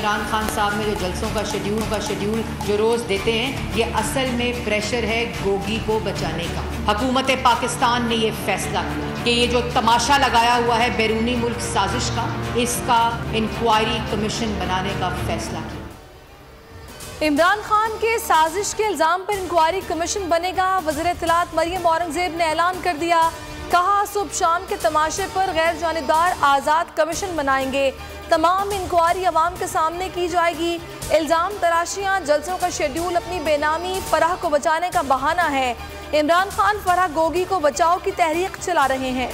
इमरान खान साहब में जो जलसों का शेड्यूल जो रोज़ देते हैं, ये असल में प्रेशर है गोगी को बचाने का। हुकूमत पाकिस्तान ने ये फैसला किया कि ये जो तमाशा लगाया हुआ है बैरूनी मुल्क साजिश का, इसका इंक्वायरी कमीशन बनाने का फैसला किया। इमरान खान के साजिश के इल्ज़ाम पर इंक्वायरी कमीशन बनेगा। वज़ीर इत्तलात मरियम औरंगज़ेब ने ऐलान कर दिया, कहा सुबह शाम के तमाशे पर गैर जानिबदार आज़ाद कमीशन बनाएंगे। तमाम इंक्वायरी अवाम के सामने की जाएगी। इल्ज़ाम तराशियाँ, जलसों का शेड्यूल अपनी बेनामी फराह को बचाने का बहाना है। इमरान खान फराह गोगी को बचाओ की तहरीक चला रहे हैं।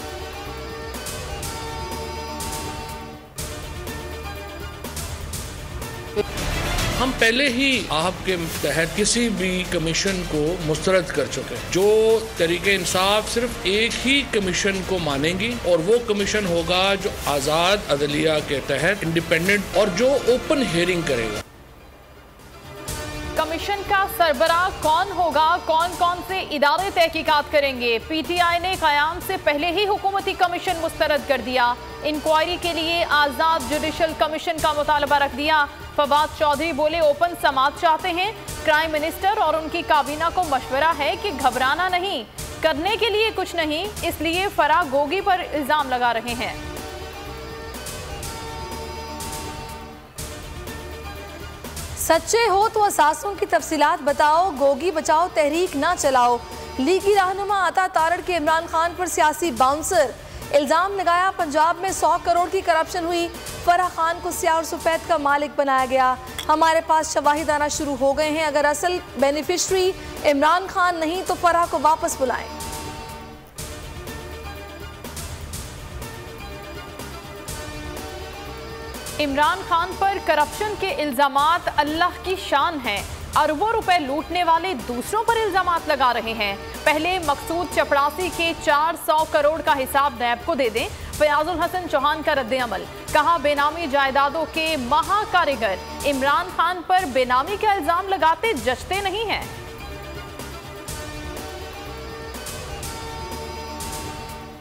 हम पहले ही आपके तहत किसी भी कमीशन को मुस्तरद कर चुके हैं। जो तरीके इंसाफ सिर्फ एक ही कमीशन को मानेंगी और वो कमीशन होगा जो आज़ाद अदलिया के तहत इंडिपेंडेंट और जो ओपन हियरिंग करेगा। कमीशन का सरबराह कौन होगा, कौन कौन से इदारे तहकीकात करेंगे? पीटीआई ने क़याम से पहले ही हुकूमती कमीशन मुस्तरद कर दिया। इंक्वायरी के लिए आज़ाद जुडिशल कमीशन का मुतालबा रख दिया। फवाद चौधरी बोले, ओपन समाअत चाहते हैं। प्राइम मिनिस्टर और उनकी काबीना को मशवरा है कि घबराना नहीं, करने के लिए कुछ नहीं, इसलिए फराह गोगी पर इल्ज़ाम लगा रहे हैं। सच्चे हो तो असासों की तफसीलात बताओ, गोगी बचाओ तहरीक ना चलाओ। लीगी रहनुमा अता तारड़ के इमरान खान पर सियासी बाउंसर, इल्ज़ाम लगाया पंजाब में 100 करोड़ की करप्शन हुई। फराह खान को स्याह और सफ़ेद का मालिक बनाया गया। हमारे पास शवाहिद आना शुरू हो गए हैं। अगर असल बेनिफिशरी इमरान खान नहीं तो फराह को वापस बुलाएं। इमरान खान पर करप्शन के इल्ज़ामात अल्लाह की शान है। अरबों रुपए लूटने वाले दूसरों पर इल्ज़ामात लगा रहे हैं। पहले मकसूद चपड़ासी के 400 करोड़ का हिसाब नैब को दे दें। फयाजुल हसन चौहान का रद्द अमल, कहा बेनामी जायदादों के महाकारीगर इमरान खान पर बेनामी का इल्ज़ाम लगाते जचते नहीं हैं।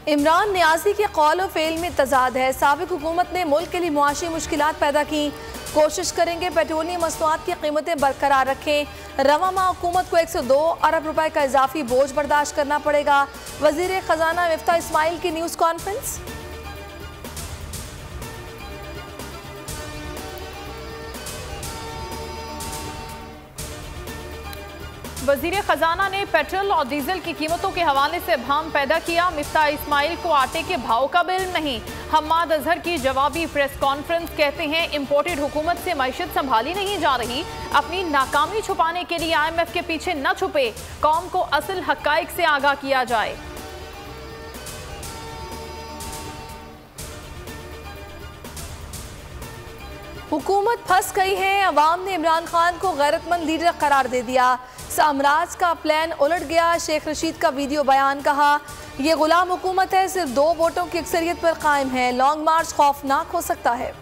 इमरान नियाज़ी के कौल और फेल में तजाद है। साबिक हुकूमत ने मुल्क के लिए मुआशी मुश्किलात पैदा की। कोशिश करेंगे पेट्रोलियम मसनूआत की कीमतें बरकरार रखें। रवा माह हुकूमत को 102 अरब रुपए का इजाफी बोझ बर्दाश्त करना पड़ेगा। वजीर खजाना मिफ्ता इस्माइल की न्यूज़ कॉन्फ्रेंस। वजीर खजाना ने पेट्रोल और डीजल की कीमतों के हवाले से भ्रम पैदा किया। मिफ्ता इस्माइल को आटे के भाव का बिल नहीं। हम्माद अजहर की जवाबी प्रेस कॉन्फ्रेंस, कहते हैं इंपोर्टेड हुकूमत से मईशत संभाली नहीं जा रही। अपनी नाकामी छुपाने के लिए IMF के पीछे न छुपे, कौम को असल हकाइक से आगाह किया जाए। हुकूमत फंस गई है। अवाम ने इमरान खान को गैरतमंद लीडर करार दे दिया। साम्राज्य का प्लान उलट गया। शेख रशीद का वीडियो बयान, कहा यह गुलाम हुकूमत है, सिर्फ 2 वोटों की अक्सरियत पर कायम है। लॉन्ग मार्च खौफनाक हो सकता है।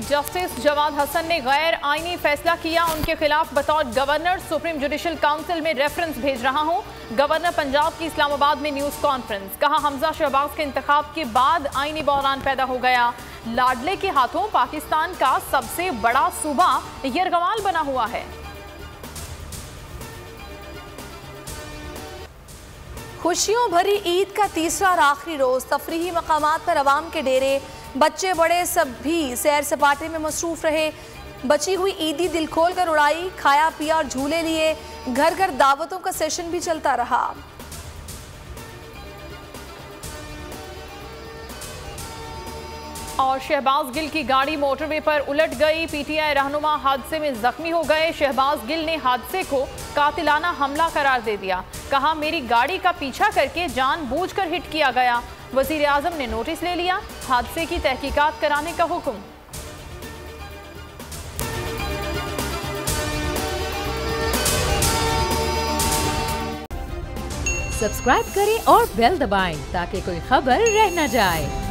जस्टिस जवाद हसन ने गैर आईनी फैसला किया। उनके खिलाफ बतौर गवर्नर सुप्रीम जुडिशल काउंसिल में रेफरेंस भेज रहा हूं। गवर्नर पंजाब की इस्लामाबाद में न्यूज़ कॉन्फ्रेंस, कहा हमजा शहबाज के इंतखाब के बाद आईनी बहरान पैदा हो गया। लाडले के हाथों पाकिस्तान का सबसे बड़ा सूबा यरगमाल बना हुआ है। खुशियों भरी ईद का तीसरा और आखिरी रोज, तफरीही मकामात पर अवाम के डेरे, बच्चे बड़े सब भी सैर सपाटे में मसरूफ रहे। बची हुई ईदी दिल खोल कर उड़ाई, खाया पिया और झूले लिए। घर घर दावतों का सेशन भी चलता रहा। और शहबाज गिल की गाड़ी मोटरवे पर उलट गई। पीटीआई रहनुमा हादसे में जख्मी हो गए। शहबाज गिल ने हादसे को कातिलाना हमला करार दे दिया। कहा मेरी गाड़ी का पीछा करके जानबूझकर हिट किया गया। वजीर आजम ने नोटिस ले लिया। हादसे की तहकीकात कराने का हुक्म। सब्सक्राइब करें और बेल दबाएं ताकि कोई खबर रह न जाए।